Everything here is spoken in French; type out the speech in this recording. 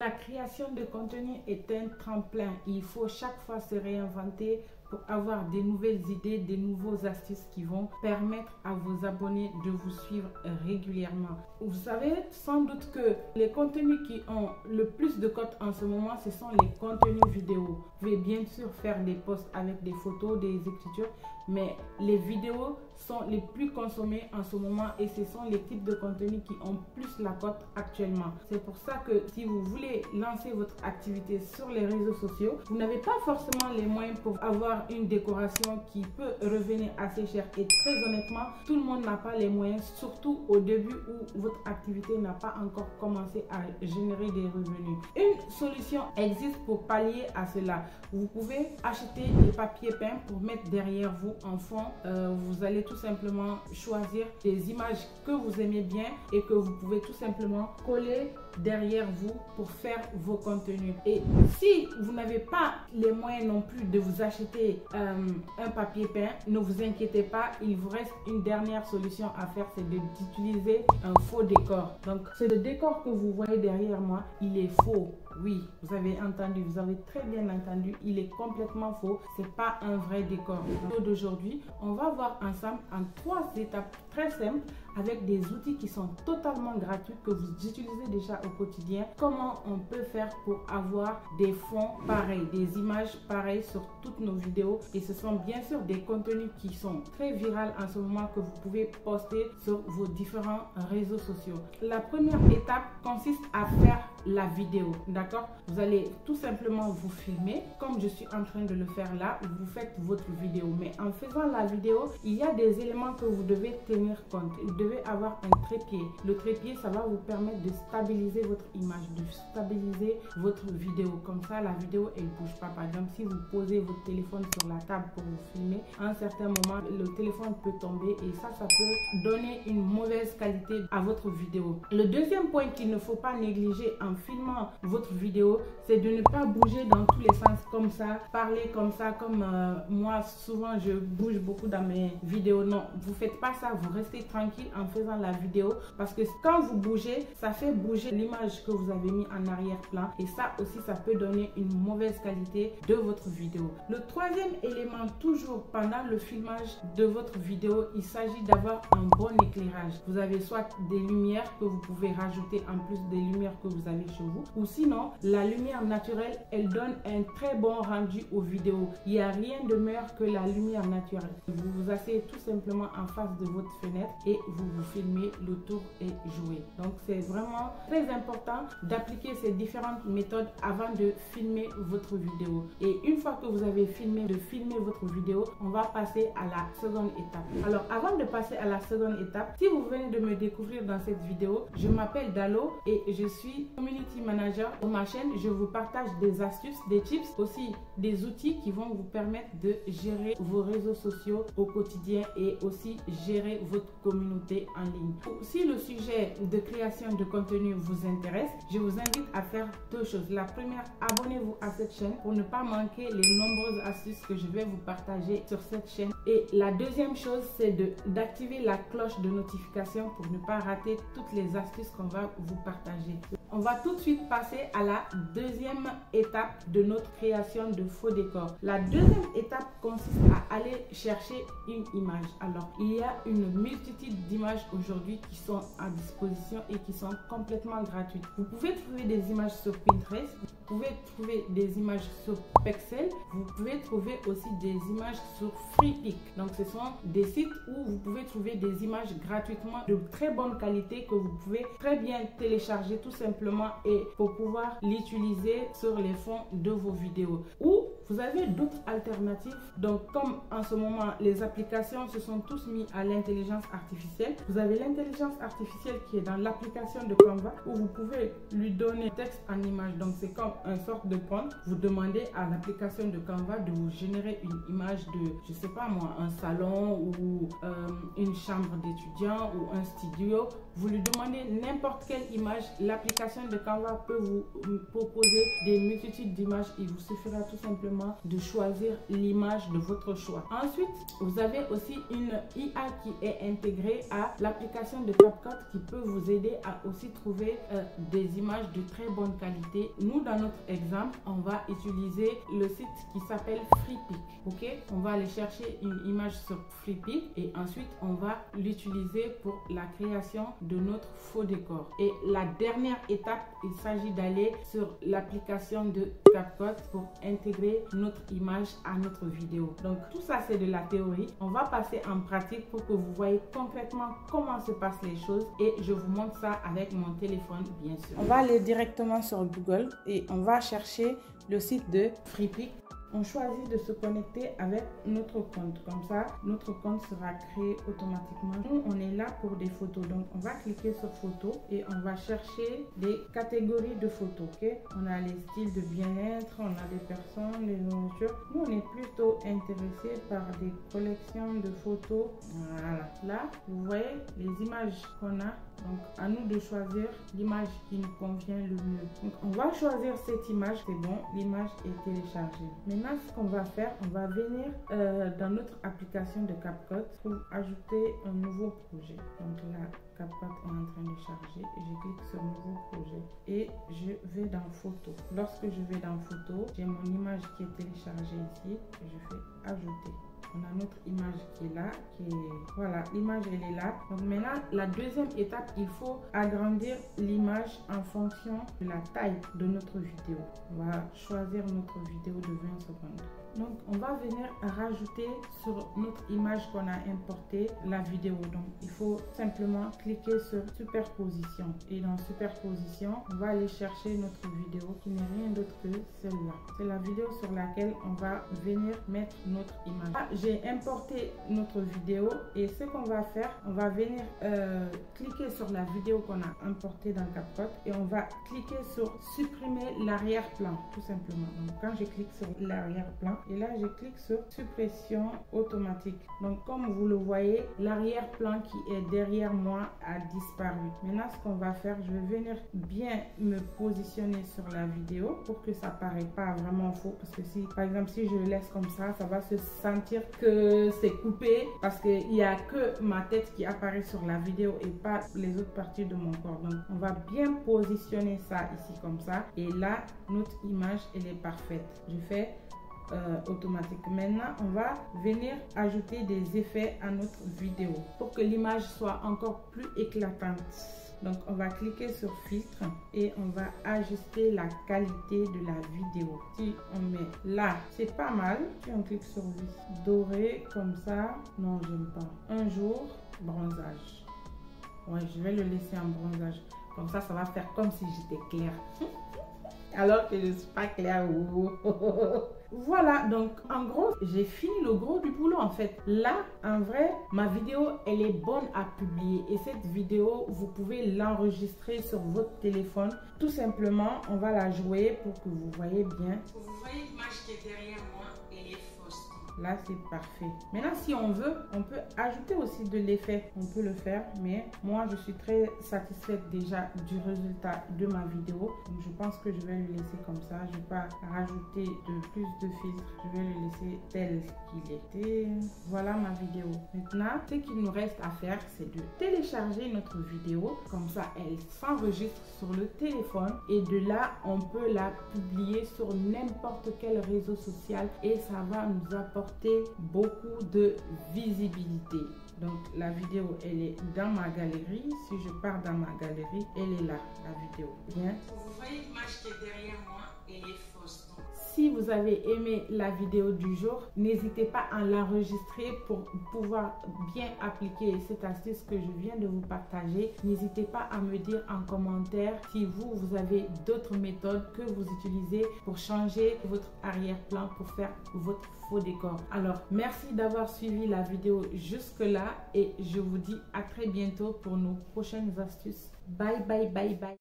La création de contenu est un tremplin. Il faut chaque fois se réinventer pour avoir des nouvelles idées, des nouveaux astuces qui vont permettre à vos abonnés de vous suivre régulièrement. Vous savez sans doute que les contenus qui ont le plus de cotes en ce moment, ce sont les contenus vidéo. Vous pouvez bien sûr faire des posts avec des photos, des écritures, mais les vidéos sont les plus consommés en ce moment et ce sont les types de contenus qui ont plus la cote actuellement. C'est pour ça que si vous voulez lancer votre activité sur les réseaux sociaux, vous n'avez pas forcément les moyens pour avoir une décoration qui peut revenir assez cher. Et très honnêtement, tout le monde n'a pas les moyens, surtout au début où votre activité n'a pas encore commencé à générer des revenus. Une solution existe pour pallier à cela. Vous pouvez acheter des papiers peints pour mettre derrière vous en fond. Vous allez tout simplement choisir des images que vous aimez bien et que vous pouvez tout simplement coller derrière vous pour faire vos contenus. Et si vous n'avez pas les moyens non plus de vous acheter un papier peint, ne vous inquiétez pas, il vous reste une dernière solution à faire, c'est d'utiliser un faux décor. Donc c'est le décor que vous voyez derrière moi, il est faux. Oui, vous avez entendu, vous avez très bien entendu, il est complètement faux, c'est pas un vrai décor. D'aujourd'hui, on va voir ensemble en 3 étapes très simples avec des outils qui sont totalement gratuits que vous utilisez déjà au quotidien. Comment on peut faire pour avoir des fonds pareils, des images pareilles sur toutes nos vidéos. Et ce sont bien sûr des contenus qui sont très viraux en ce moment que vous pouvez poster sur vos différents réseaux sociaux. La première étape consiste à faire la vidéo, d'accord? Vous allez tout simplement vous filmer comme je suis en train de le faire là. Vous faites votre vidéo, mais en faisant la vidéo, il y a des éléments que vous devez tenir compte. Vous devez avoir un trépied. Le trépied, ça va vous permettre de stabiliser votre image, de stabiliser votre vidéo. Comme ça, la vidéo, elle ne bouge pas. Par exemple, si vous posez votre téléphone sur la table pour vous filmer, à un certain moment, le téléphone peut tomber et ça peut donner une mauvaise qualité à votre vidéo. Le deuxième point qu'il ne faut pas négliger en filmant votre vidéo, c'est de ne pas bouger dans tous les sens comme ça, parler comme ça, comme moi, souvent, je bouge beaucoup dans mes vidéos. Non, vous faites pas ça, vous restez tranquille en faisant la vidéo parce que quand vous bougez, ça fait bouger l'image que vous avez mis en arrière-plan et ça aussi, ça peut donner une mauvaise qualité de votre vidéo. Le troisième élément, toujours pendant le filmage de votre vidéo, il s'agit d'avoir un bon éclairage. Vous avez soit des lumières que vous pouvez rajouter en plus des lumières que vous avez chez vous, ou sinon la lumière naturelle, elle donne un très bon rendu aux vidéos. Il n'y a rien de meilleur que la lumière naturelle. Vous vous asseyez tout simplement en face de votre fenêtre et vous vous filmez, le tour est joué. Donc c'est vraiment très important d'appliquer ces différentes méthodes avant de filmer votre vidéo. Et une fois que vous avez filmé votre vidéo, on va passer à la seconde étape. Alors avant de passer à la seconde étape, si vous venez de me découvrir dans cette vidéo, je m'appelle Dalo et je suis community manager. Sur ma chaîne, je vous partage des astuces, des tips, aussi des outils qui vont vous permettre de gérer vos réseaux sociaux au quotidien et aussi gérer votre communauté en ligne. Si le sujet de création de contenu vous intéresse, je vous invite à faire 2 choses. La première, abonnez-vous à cette chaîne pour ne pas manquer les nombreuses astuces que je vais vous partager sur cette chaîne. Et la deuxième chose, c'est d'activer la cloche de notification pour ne pas rater toutes les astuces qu'on va vous partager. On va tout de suite passer à la deuxième étape de notre création de faux décors. La deuxième étape consiste à aller chercher une image. Alors, il y a une multitude d'images aujourd'hui qui sont à disposition et qui sont complètement gratuites. Vous pouvez trouver des images sur Pinterest, vous pouvez trouver des images sur Pexel, vous pouvez trouver aussi des images sur Freepik. Donc, ce sont des sites où vous pouvez trouver des images gratuitement de très bonne qualité que vous pouvez très bien télécharger tout simplement et pour pouvoir l'utiliser sur les fonds de vos vidéos. Ou vous avez d'autres alternatives. Donc comme en ce moment les applications se sont tous mis à l'intelligence artificielle, vous avez l'intelligence artificielle qui est dans l'application de Canva où vous pouvez lui donner texte en image. Donc c'est comme une sorte de prompt. Vous demandez à l'application de Canva de vous générer une image de, je sais pas moi, un salon ou une chambre d'étudiant ou un studio. Vous lui demandez n'importe quelle image. L'application de Canva peut vous proposer des multitudes d'images. Il vous suffira tout simplement de choisir l'image de votre choix. Ensuite, vous avez aussi une IA qui est intégrée à l'application de CapCut qui peut vous aider à aussi trouver des images de très bonne qualité. Nous, dans notre exemple, on va utiliser le site qui s'appelle Freepik. Ok, on va aller chercher une image sur Freepik et ensuite on va l'utiliser pour la création de notre faux décor. Et la dernière étape, il s'agit d'aller sur l'application de CapCut pour intégrer notre image à notre vidéo. Donc tout ça, c'est de la théorie. On va passer en pratique pour que vous voyez concrètement comment se passent les choses et je vous montre ça avec mon téléphone, bien sûr. On va aller directement sur Google et on va chercher le site de Freepik. On choisit de se connecter avec notre compte. Comme ça, notre compte sera créé automatiquement. Nous, on est là pour des photos. Donc, on va cliquer sur photos et on va chercher des catégories de photos. Okay? On a les styles de bien-être, on a des personnes, les nourritures. Nous, on est plutôt intéressé par des collections de photos. Voilà. Là, vous voyez les images qu'on a. Donc, à nous de choisir l'image qui nous convient le mieux. Donc, on va choisir cette image. C'est bon, l'image est téléchargée. Maintenant, ce qu'on va faire, on va venir dans notre application de CapCut pour ajouter un nouveau projet. Donc là, CapCut est en train de charger et je clique sur nouveau projet et je vais dans photo. Lorsque je vais dans photo, j'ai mon image qui est téléchargée ici et je fais ajouter. On a notre image qui est là, voilà, l'image elle est là. Donc maintenant, la deuxième étape, il faut agrandir l'image en fonction de la taille de notre vidéo. On va choisir notre vidéo de 20 secondes. Donc on va venir rajouter sur notre image qu'on a importée la vidéo. Donc il faut simplement cliquer sur superposition et dans superposition, on va aller chercher notre vidéo qui n'est rien d'autre que celle-là. C'est la vidéo sur laquelle on va venir mettre notre image. Là, j'ai importé notre vidéo et ce qu'on va faire, on va venir cliquer sur la vidéo qu'on a importée dans CapCut et on va cliquer sur supprimer l'arrière-plan tout simplement. Donc quand je clique sur l'arrière-plan et là je clique sur suppression automatique. Donc comme vous le voyez, l'arrière-plan qui est derrière moi a disparu. Maintenant ce qu'on va faire, je vais venir bien me positionner sur la vidéo pour que ça paraît pas vraiment faux, parce que si par exemple si je le laisse comme ça va se sentir que c'est coupé parce qu'il n'y a que ma tête qui apparaît sur la vidéo et pas les autres parties de mon corps. Donc on va bien positionner ça ici comme ça et là notre image elle est parfaite. Je fais automatique. Maintenant on va venir ajouter des effets à notre vidéo pour que l'image soit encore plus éclatante. Donc on va cliquer sur filtre et on va ajuster la qualité de la vidéo. Si on met là, c'est pas mal. Si on clique sur vis doré comme ça, non j'aime pas. Un jour, bronzage. Ouais, je vais le laisser en bronzage. Comme ça, ça va faire comme si j'étais claire. Alors que je ne suis pas claire. Voilà, donc en gros, j'ai fini le gros du boulot en fait. Là, en vrai, ma vidéo, elle est bonne à publier. Et cette vidéo, vous pouvez l'enregistrer sur votre téléphone. Tout simplement, on va la jouer pour que vous voyez bien. Vous voyez l'image qui est derrière moi, elle est fausse. Là, c'est parfait. Maintenant, si on veut, on peut ajouter aussi de l'effet. On peut le faire, mais moi, je suis très satisfaite déjà du résultat de ma vidéo. Donc, je pense que je vais le laisser comme ça. Je ne vais pas rajouter plus de filtres. Je vais le laisser tel qu'il était. Voilà ma vidéo. Maintenant, ce qu'il nous reste à faire, c'est de télécharger notre vidéo. Comme ça, elle s'enregistre sur le téléphone. Et de là, on peut la publier sur n'importe quel réseau social. Et ça va nous apporter beaucoup de visibilité. Donc la vidéo elle est dans ma galerie. Si je pars dans ma galerie, elle est là, la vidéo. Bien. Vous voyez l'image qui est derrière moi, elle est fausse. Si vous avez aimé la vidéo du jour, n'hésitez pas à l'enregistrer pour pouvoir bien appliquer cette astuce que je viens de vous partager. N'hésitez pas à me dire en commentaire si vous avez d'autres méthodes que vous utilisez pour changer votre arrière-plan, pour faire votre faux décor. Alors, merci d'avoir suivi la vidéo jusque-là et je vous dis à très bientôt pour nos prochaines astuces. Bye, bye, bye, bye.